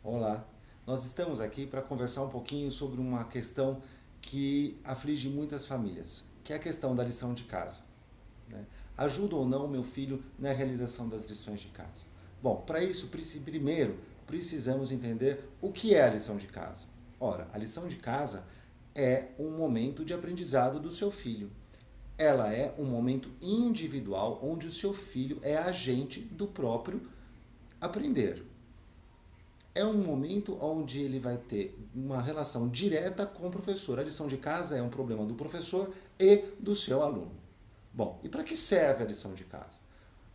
Olá, nós estamos aqui para conversar um pouquinho sobre uma questão que aflige muitas famílias, que é a questão da lição de casa, né? Ajuda ou não o meu filho na realização das lições de casa? Bom, para isso, primeiro precisamos entender o que é a lição de casa. Ora, a lição de casa é um momento de aprendizado do seu filho. Ela é um momento individual onde o seu filho é agente do próprio aprender. É um momento onde ele vai ter uma relação direta com o professor. A lição de casa é um problema do professor e do seu aluno. Bom, e para que serve a lição de casa?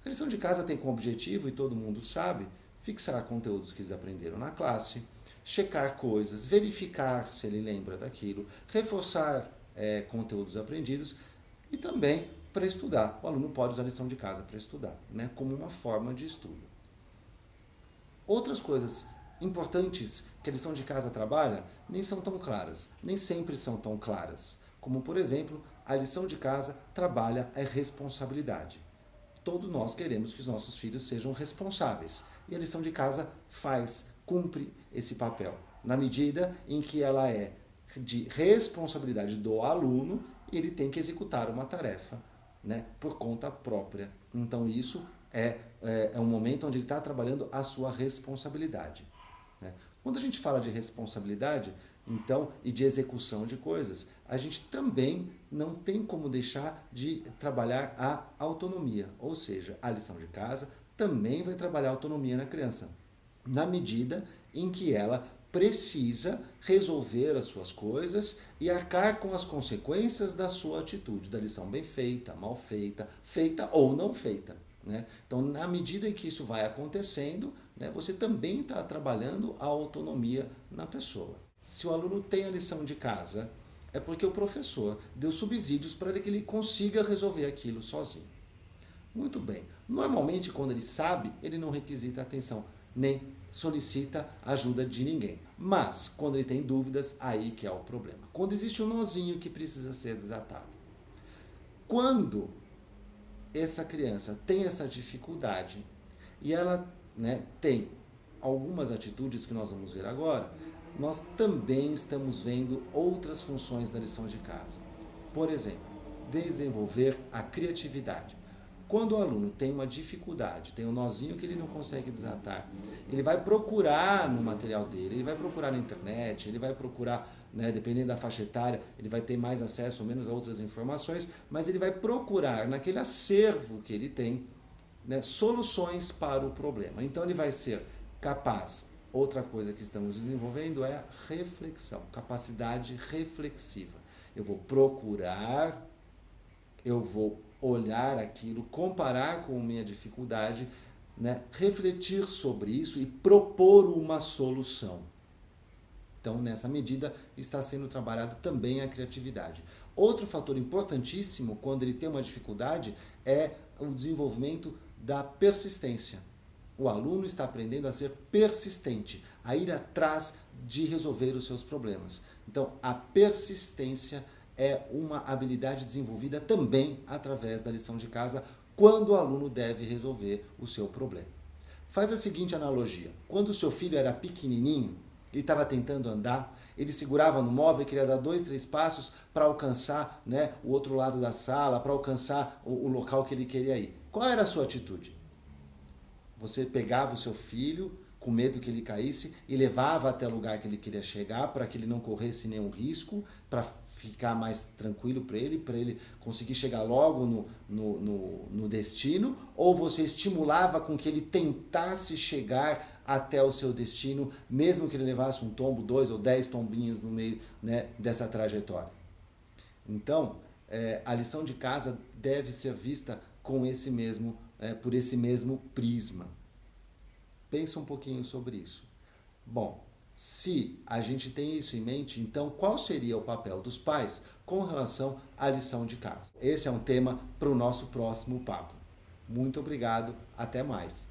A lição de casa tem como objetivo, e todo mundo sabe, fixar conteúdos que eles aprenderam na classe, checar coisas, verificar se ele lembra daquilo, reforçar conteúdos aprendidos e também para estudar. O aluno pode usar a lição de casa para estudar, né, como uma forma de estudo. Outras coisas importantes que a lição de casa trabalha nem são tão claras, nem sempre são tão claras. Como, por exemplo, a lição de casa trabalha a responsabilidade. Todos nós queremos que os nossos filhos sejam responsáveis. E a lição de casa cumpre esse papel, na medida em que ela é de responsabilidade do aluno e ele tem que executar uma tarefa, né, por conta própria. Então isso é um momento onde ele está trabalhando a sua responsabilidade, né? Quando a gente fala de responsabilidade, então, e de execução de coisas, a gente também não tem como deixar de trabalhar a autonomia, ou seja, a lição de casa também vai trabalhar a autonomia na criança, na medida em que ela precisa resolver as suas coisas e arcar com as consequências da sua atitude, da lição bem feita, mal feita, feita ou não feita, né? Então, na medida em que isso vai acontecendo, né, você também está trabalhando a autonomia na pessoa. Se o aluno tem a lição de casa, é porque o professor deu subsídios para que ele consiga resolver aquilo sozinho. Muito bem. Normalmente, quando ele sabe, ele não requisita atenção, nem solicita ajuda de ninguém. Mas, quando ele tem dúvidas, aí que é o problema. Quando existe um nozinho que precisa ser desatado. Quando essa criança tem essa dificuldade e ela, né, tem algumas atitudes que nós vamos ver agora, nós também estamos vendo outras funções da lição de casa. Por exemplo, desenvolver a criatividade. Quando o aluno tem uma dificuldade, tem um nozinho que ele não consegue desatar, ele vai procurar no material dele, ele vai procurar na internet, ele vai procurar, né, dependendo da faixa etária, ele vai ter mais acesso ou menos a outras informações, mas ele vai procurar naquele acervo que ele tem, né, soluções para o problema. Então ele vai ser capaz. Outra coisa que estamos desenvolvendo é a reflexão, capacidade reflexiva. Eu vou procurar, eu vou olhar aquilo, comparar com a minha dificuldade, né, refletir sobre isso e propor uma solução. Então, nessa medida, está sendo trabalhado também a criatividade. Outro fator importantíssimo quando ele tem uma dificuldade é o desenvolvimento da persistência. O aluno está aprendendo a ser persistente, a ir atrás de resolver os seus problemas. Então, a persistência é uma habilidade desenvolvida também através da lição de casa, quando o aluno deve resolver o seu problema. Faz a seguinte analogia. Quando o seu filho era pequenininho, ele estava tentando andar, ele segurava no móvel e queria dar 2, 3 passos para alcançar, né, o outro lado da sala, para alcançar o local que ele queria ir. Qual era a sua atitude? Você pegava o seu filho, com medo que ele caísse, e levava até o lugar que ele queria chegar, para que ele não corresse nenhum risco, para ficar mais tranquilo para ele conseguir chegar logo no destino, ou você estimulava com que ele tentasse chegar até o seu destino, mesmo que ele levasse um tombo, 2 ou 10 tombinhos no meio, né, dessa trajetória. Então, a lição de casa deve ser vista com por esse mesmo prisma. Pensa um pouquinho sobre isso. Bom, se a gente tem isso em mente, então qual seria o papel dos pais com relação à lição de casa? Esse é um tema para o nosso próximo papo. Muito obrigado, até mais.